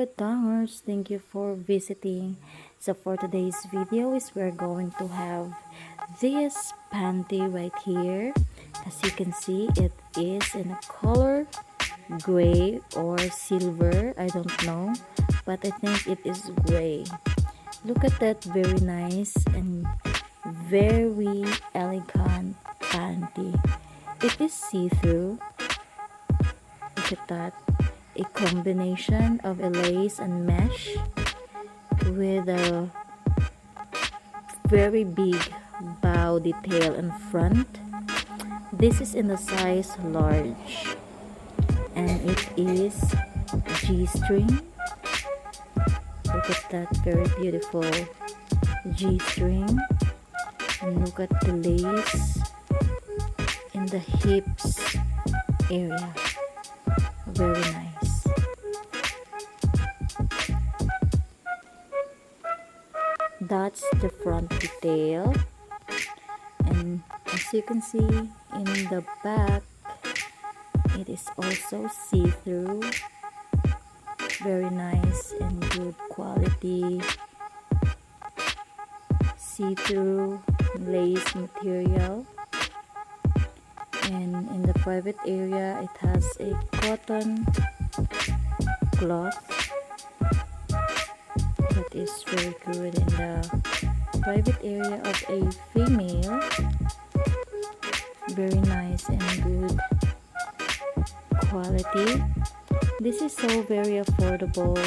Kuradangerz, thank you for visiting. So for today's video is we're going to have this panty right here. As you can see, it is in a color gray or silver, I don't know, but I think it is gray. Look at that, very nice and very elegant panty. It is see-through. Look at that, a combination of a lace and mesh with a very big bow detail in front. This is in the size large and it is G-string. Look at that, very beautiful G-string, and look at the lace in the hips area, very nice. That's the front detail, and as you can see in the back, it is also see-through, very nice and good quality see-through lace material. And in the private area, it has a cotton cloth that is very good in the private area of a female, very nice and good quality. This is so very affordable,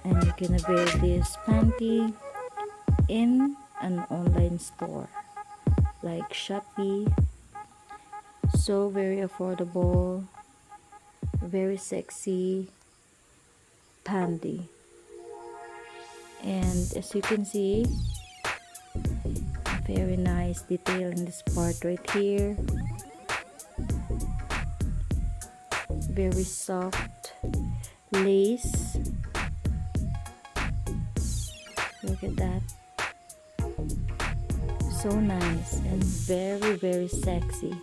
and you can avail this panty in an online store like Shopee. So very affordable, very sexy panty. And as you can see, very nice detail in this part right here, very soft lace. Look at that, so nice and very sexy,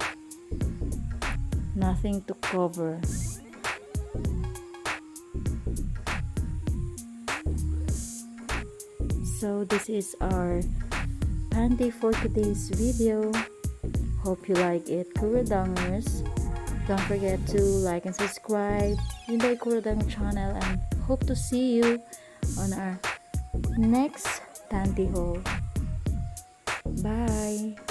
nothing to cover. So this is our panty for today's video. Hope you like it, Kuradangerz. Don't forget to like and subscribe in the Kuradangerz channel, and hope to see you on our next panty haul. Bye!